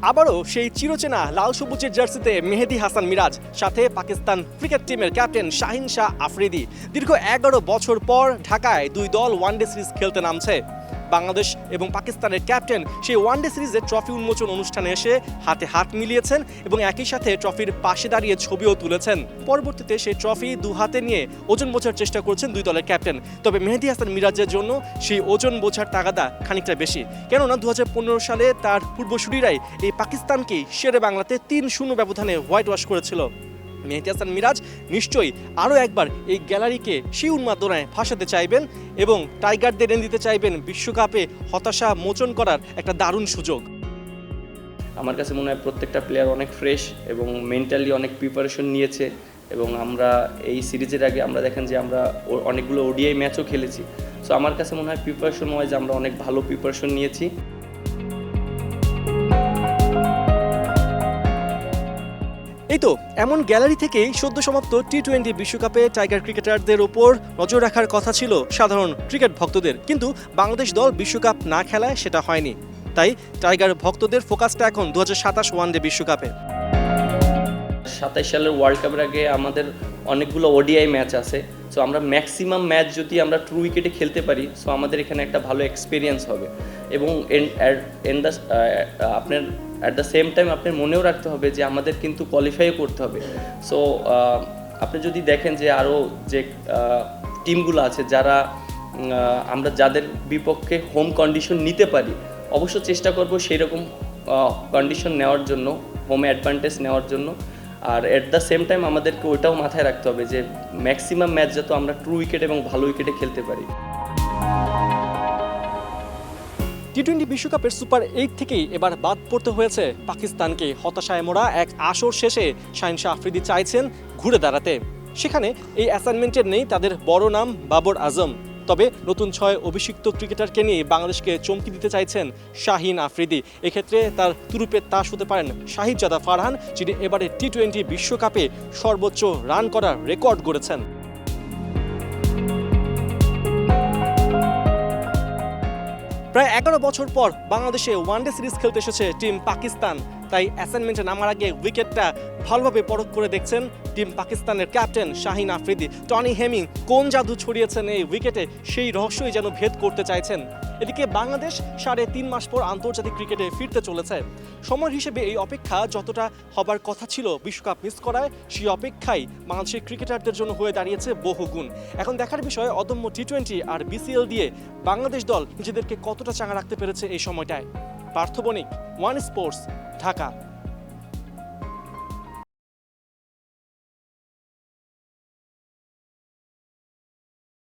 আবারও সেই চিরচেনা লাল সবুজের জার্সিতে মেহেদী হাসান মিরাজ, সাথে পাকিস্তান ক্রিকেট টিমের ক্যাপ্টেন শাহিন শাহ আফ্রিদি। দীর্ঘ 11 বছর পর ঢাকায় দুই দল ওয়ানডে সিরিজ খেলতে নামছে। বাংলাদেশ এবং পাকিস্তানের ক্যাপ্টেন সেই ওয়ানডে সিরিজের ট্রফি উন্মোচন অনুষ্ঠানে এসে হাতে হাত মিলিয়েছেন এবং একই সাথে ট্রফির পাশে দাঁড়িয়ে ছবিও তুলেছেন। পরবর্তীতে সেই ট্রফি দু হাতে নিয়ে ওজন বোঝার চেষ্টা করছেন দুই দলের ক্যাপ্টেন। তবে মেহেদী হাসান মিরাজের জন্য সেই ওজন বোঝার তাগাদা খানিকটা বেশি, কেননা 2015 সালে তার পূর্বসূরিরাই এই পাকিস্তানকেই শেরে বাংলাতে 3-0 ব্যবধানে হোয়াইট ওয়াশ করেছিল। মেহেদী হাসান মিরাজ নিশ্চয়ই আরও একবার এই গ্যালারিকে সেই উন্মাদনায় ভাসাতে চাইবেন এবং টাইগারদের এনে দিতে চাইবেন বিশ্বকাপে হতাশা মোচন করার একটা দারুণ সুযোগ। আমার কাছে মনে হয় প্রত্যেকটা প্লেয়ার অনেক ফ্রেশ এবং মেন্টালি অনেক প্রিপারেশন নিয়েছে এবং আমরা এই সিরিজের আগে আমরা দেখেন যে আমরা অনেকগুলো ওডিআই ম্যাচও খেলেছি। সো আমার কাছে মনে হয় প্রিপারেশন ওয়াইজ আমরা অনেক ভালো প্রিপারেশন নিয়েছি। এই তো এমন গ্যালারি থেকেই সদ্য সমাপ্ত টি-20 বিশ্বকাপে টাইগার ক্রিকেটারদের ওপর নজর রাখার কথা ছিল সাধারণ ক্রিকেট ভক্তদের, কিন্তু বাংলাদেশ দল বিশ্বকাপ না খেলায় সেটা হয়নি। তাই টাইগার ভক্তদের ফোকাসটা এখন 2027 ওয়ানডে বিশ্বকাপে। 27 সালের ওয়ার্ল্ড কাপের আগে আমাদের অনেকগুলো ওডিআই ম্যাচ আছে। সো আমরা ম্যাক্সিমাম ম্যাচ যদি আমরা ট্রু উইকেটে খেলতে পারি, সো আমাদের এখানে একটা ভালো এক্সপিরিয়েন্স হবে এবং আপনার অ্যাট দ্য সেম টাইম আপনার মনেও রাখতে হবে যে আমাদের কিন্তু কোয়ালিফাইও করতে হবে। সো আপনি যদি দেখেন যে আরও যে টিমগুলো আছে যারা আমরা যাদের বিপক্ষে হোম কন্ডিশন নিতে পারি, অবশ্য চেষ্টা করব সেই রকম কন্ডিশন নেওয়ার জন্য, হোম অ্যাডভান্টেজ নেওয়ার জন্য। আর এট দ্য সেম টাইম আমাদেরকে ওইটাও মাথায় রাখতে হবে যে ম্যাক্সিমাম ম্যাচ যাতে আমরা ট্রু উইকেট এবং ভালো উইকেটে খেলতে পারি। টি-20 বিশ্বকাপের সুপার 8 থেকেই এবার বাদ পড়তে হয়েছে পাকিস্তানকে। হতাশায় মোড়া এক আসর শেষে শাহিন শাহ আফ্রিদি চাইছেন ঘুরে দাঁড়াতে। সেখানে এই অ্যাসাইনমেন্টের নেই তাদের বড় নাম বাবর আজম। তবে নতুন 6 অভিষিক্ত ক্রিকেটারকে নিয়ে বাংলাদেশকে চমকে দিতে চাইছেন শাহিন আফ্রিদি। এক্ষেত্রে তার তুরুপের তাস হতে পারেন শাহিজাদা ফারহান, যিনি এবারে টি-20 বিশ্বকাপে সর্বোচ্চ রান করার রেকর্ড গড়েছেন। প্রায় 11 বছর পর বাংলাদেশে ওয়ানডে সিরিজ খেলতে এসেছে টিম পাকিস্তান। তাই অ্যাসাইনমেন্টে নামার আগে উইকেটটা ভালোভাবে পরখ করে দেখছেন টিম পাকিস্তানের captain Shaheen Afridi. Tony Hemming কোন জাদু ছড়িয়েছেন এই উইকেটে, সেই রহস্যই যেন ভেদ করতে চাইছেন। এদিকে বাংলাদেশ 3.5 মাস পর আন্তর্জাতিক ক্রিকেটে ফিরতে চলেছে। সময় হিসেবে এই অপেক্ষা যতটা হবার কথা ছিল বিশ্বকাপ মিস করায়, সেই অপেক্ষাই বাংলাদেশের ক্রিকেটারদের জন্য হয়ে দাঁড়িয়েছে বহুগুণ। এখন দেখার বিষয় অদম্য টি-20 আর বিসিএল দিয়ে বাংলাদেশ দল নিজেদেরকে কতটা চাঙা রাখতে পেরেছে এই সময়টায়। পার্থ বণিক, ওয়ান স্পোর্টস, ঢাকা।